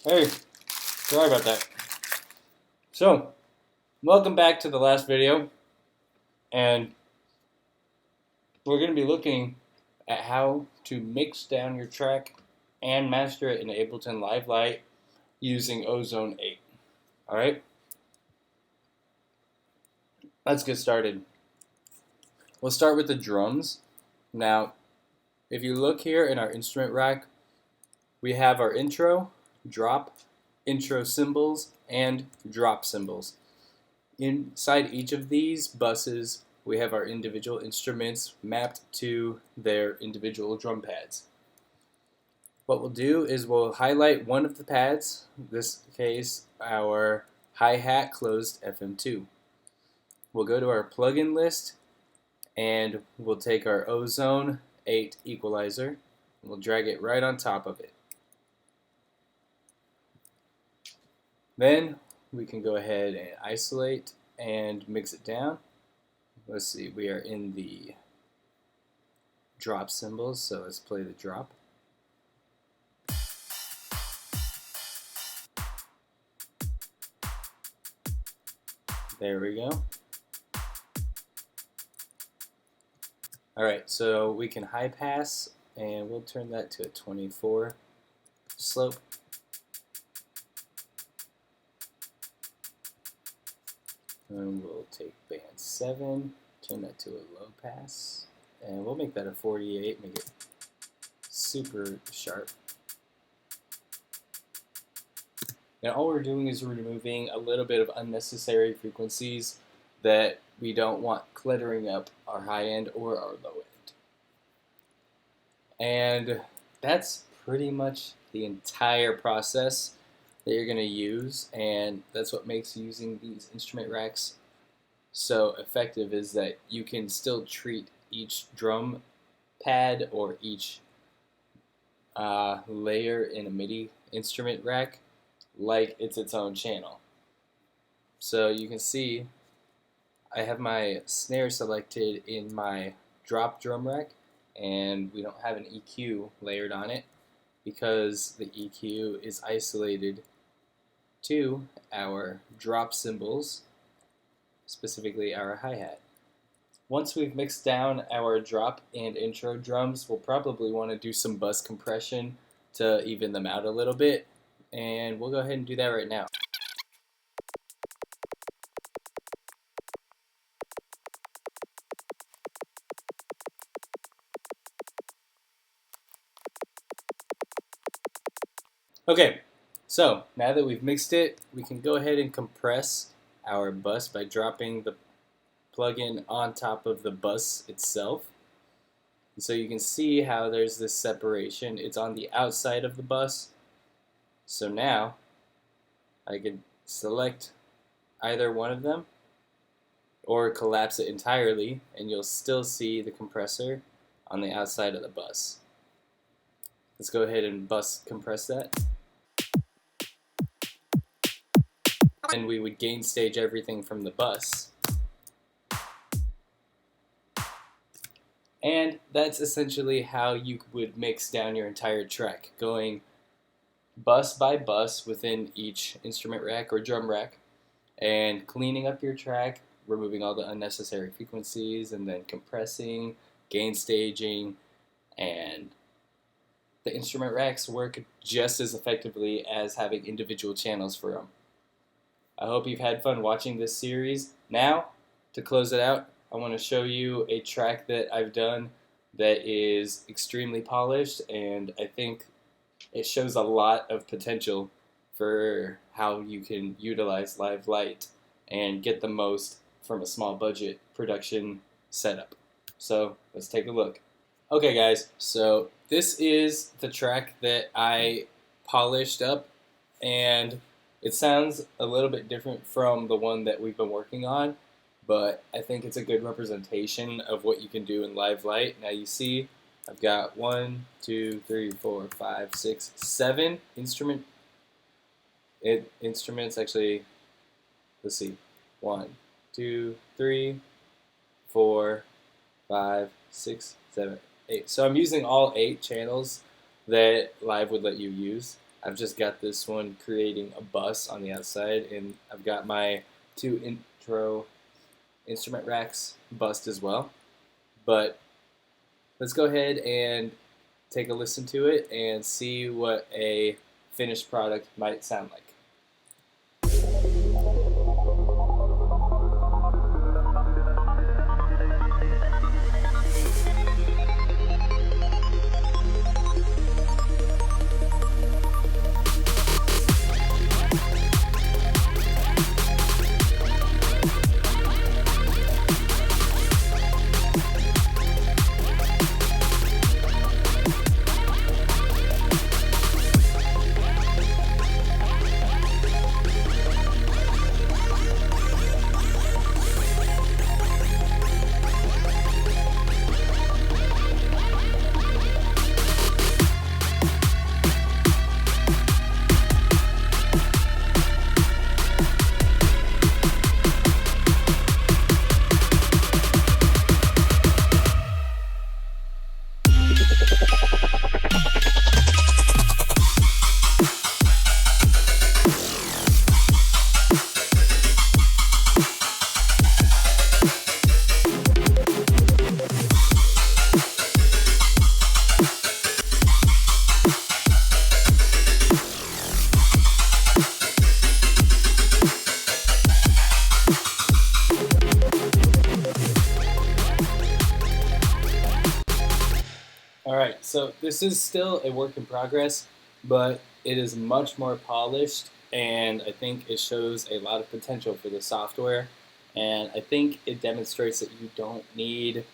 Hey, sorry about that. So, welcome back to the last video, and we're going to be looking at how to mix down your track and master it in Ableton Live LITE using Ozone 8. Alright, let's get started. We'll start with the drums. Now, if you look here in our instrument rack, we have our intro, drop, intro cymbals, and drop cymbals. Inside each of these buses, we have our individual instruments mapped to their individual drum pads. What we'll do is we'll highlight one of the pads, in this case our hi-hat closed FM2. We'll go to our plugin list and we'll take our Ozone 8 equalizer and we'll drag it right on top of it. Then we can go ahead and isolate and mix it down. Let's see, we are in the drop cymbals, so let's play the drop. There we go. Alright, so we can high pass and we'll turn that to a 24 slope. And we'll take band 7, turn that to a low pass, and we'll make that a 48, make it super sharp. Now all we're doing is removing a little bit of unnecessary frequencies that we don't want cluttering up our high end or our low end. And that's pretty much the entire process that you're going to use, and that's what makes using these instrument racks so effective, is that you can still treat each drum pad or each layer in a MIDI instrument rack like it's its own channel. So you can see I have my snare selected in my drop drum rack, and we don't have an EQ layered on it because the EQ is isolated to our drop cymbals, specifically our hi-hat. Once we've mixed down our drop and intro drums, we'll probably want to do some bus compression to even them out a little bit, and we'll go ahead and do that right now. Okay, so now that we've mixed it, we can go ahead and compress our bus by dropping the plugin on top of the bus itself. And so you can see how there's this separation. It's on the outside of the bus. So now I can select either one of them or collapse it entirely, and you'll still see the compressor on the outside of the bus. Let's go ahead and bus compress that. And we would gain stage everything from the bus. And that's essentially how you would mix down your entire track, going bus by bus within each instrument rack or drum rack, and cleaning up your track, removing all the unnecessary frequencies, and then compressing, gain staging, and the instrument racks work just as effectively as having individual channels for them. I hope you've had fun watching this series. Now, to close it out, I want to show you a track that I've done that is extremely polished, and I think it shows a lot of potential for how you can utilize Live LITE and get the most from a small budget production setup. So let's take a look. Okay guys, so this is the track that I polished up, and it sounds a little bit different from the one that we've been working on, but I think it's a good representation of what you can do in Live LITE. Now you see I've got 1, 2, 3, 4, 5, 6, 7 instruments. Actually, let's see, 1, 2, 3, 4, 5, 6, 7, 8. So I'm using all 8 channels that Live would let you use. I've just got this one creating a bus on the outside, and I've got my 2 intro instrument racks bust as well. But let's go ahead and take a listen to it and see what a finished product might sound like. Alright, so this is still a work in progress, but it is much more polished, and I think it shows a lot of potential for the software, and I think it demonstrates that you don't need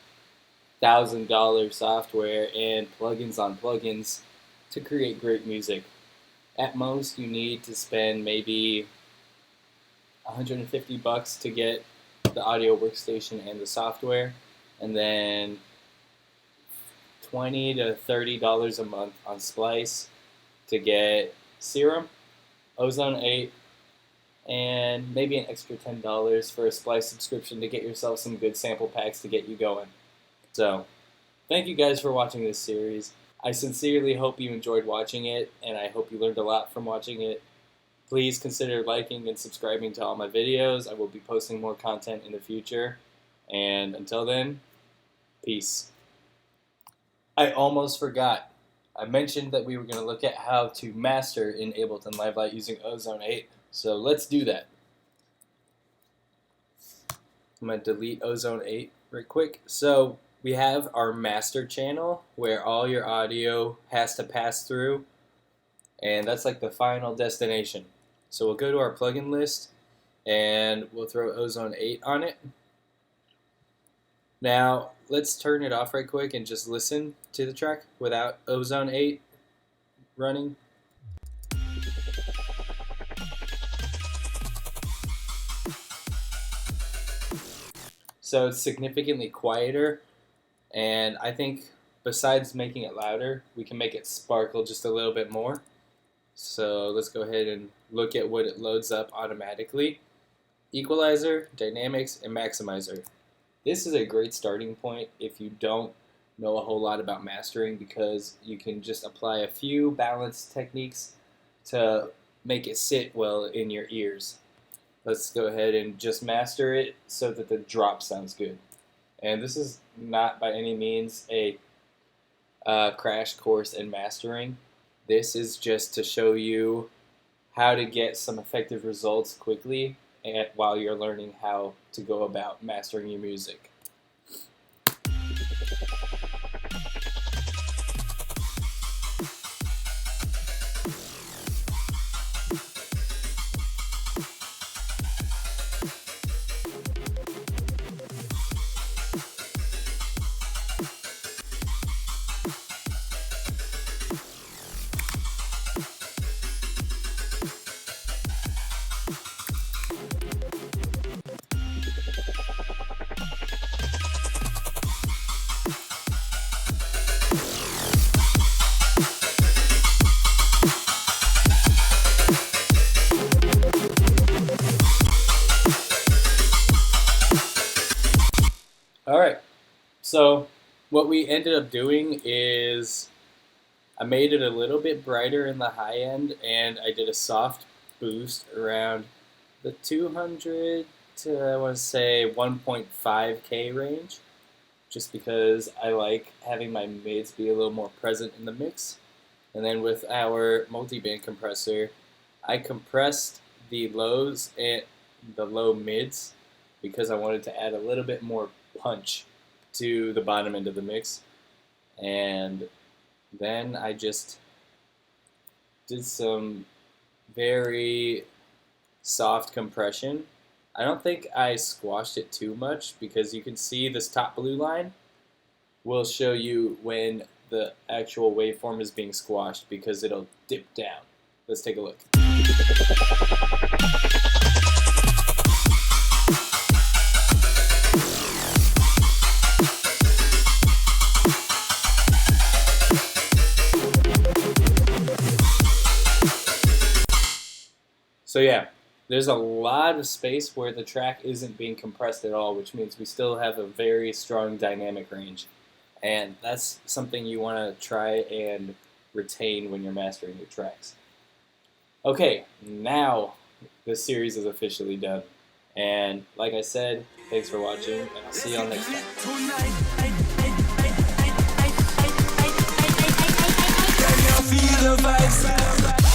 $1,000 software and plugins on plugins to create great music. At most, you need to spend maybe $150 to get the audio workstation and the software, and then $20 to $30 a month on Splice to get Serum, Ozone 8, and maybe an extra $10 for a Splice subscription to get yourself some good sample packs to get you going. So, thank you guys for watching this series. I sincerely hope you enjoyed watching it, and I hope you learned a lot from watching it. Please consider liking and subscribing to all my videos. I will be posting more content in the future. And until then, peace. I almost forgot. I mentioned that we were going to look at how to master in Ableton Live LITE using Ozone 8. So let's do that. I'm going to delete Ozone 8 real quick. So we have our master channel where all your audio has to pass through. And that's like the final destination. So we'll go to our plugin list and we'll throw Ozone 8 on it. Now, let's turn it off right quick and just listen to the track without Ozone 8 running. So it's significantly quieter, and I think besides making it louder, we can make it sparkle just a little bit more. So let's go ahead and look at what it loads up automatically. Equalizer, dynamics, and maximizer. This is a great starting point if you don't know a whole lot about mastering, because you can just apply a few balance techniques to make it sit well in your ears. Let's go ahead and just master it so that the drop sounds good. And this is not by any means a crash course in mastering. This is just to show you how to get some effective results quickly while you're learning how to go about mastering your music. All right, so what we ended up doing is I made it a little bit brighter in the high end, and I did a soft boost around the 200 to, I want to say, 1.5K range, just because I like having my mids be a little more present in the mix. And then with our multi-band compressor, I compressed the lows and the low mids because I wanted to add a little bit more punch to the bottom end of the mix. And then I just did some very soft compression. I don't think I squashed it too much because you can see this top blue line will show you when the actual waveform is being squashed because it'll dip down. Let's take a look. So yeah, there's a lot of space where the track isn't being compressed at all, which means we still have a very strong dynamic range. And that's something you want to try and retain when you're mastering your tracks. Okay, now this series is officially done. And like I said, thanks for watching, and I'll see y'all next time.